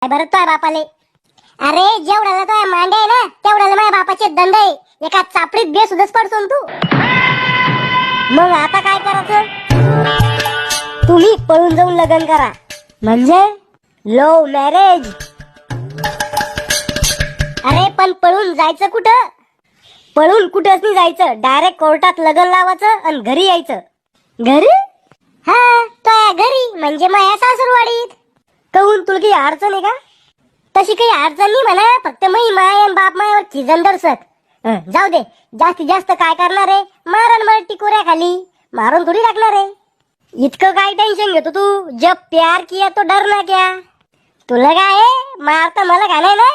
बरं तुझ्या बापाले. अरे जेवढ्याला तुझ्या मांडे आहे ना तेवढ्याला माझ्या बापाचे दंड आहे. एका चापडीत बेसुद्धच पडतो तू. मग आता काय करायचं? तुम्ही पळून जाऊन लग्न करा. म्हणजे लव्ह मॅरेज. अरे पण पळून जायचं कुठं? पळून कुठंच नाही जायचं. डायरेक्ट कोर्टात लग्न लावायचं आणि घरी यायचं. घरी? हा तुझ्या घरी म्हणजे माझ्या सासूरवाडीत. कहून तुला काही अडचण आहे का? तशी काही अडचण नाही म्हणा. फक्त मी माय आणि बाप मायावर खिजन दर्शक. जाऊ दे. जास्तीत जास्त काय करणार आहे? मारण मला टिकोऱ्या खाली मारून थोडी टाकणार आहे. इतकं काय टेन्शन घेतो तू? जब प्यार किया तो डरना क्या. तुला काय आहे? मारता मला का नाही ना.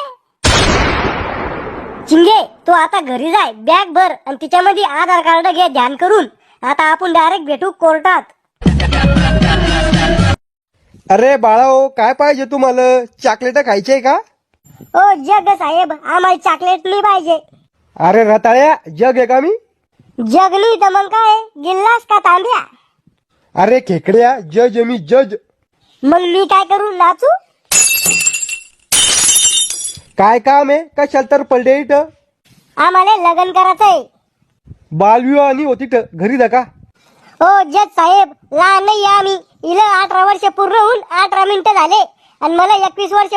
चिंगे तू आता घरी जाय. बॅग भर आणि तिच्यामध्ये आधार कार्ड घे ध्यान करून. आता आपण डायरेक्ट भेटू कोर्टात. अरे बाळा हो, काय पाहिजे तुम्हाला? चॉकलेट खायचे का? ओ जग साहेब आम्हाला चॉकलेट नाही पाहिजे. अरे रताळ्या, जग आहे का मी? जग नाही तर मग काय? गिल्लास का तांब्या? अरे खेकड्या, जज आहे मी, जज. मग मी काय करू? नाचू? काय काम आहे? कशाला तर पडले इथं? आम्हाला लग्न करायचंय. बालविवाह आणि होती घरी जा का? ओ जज साहेब लहान नाही आम्ही. हिला 18 वर्ष पूर्ण होऊन 18 मिनिटं झाले आणि मला 21 वर्ष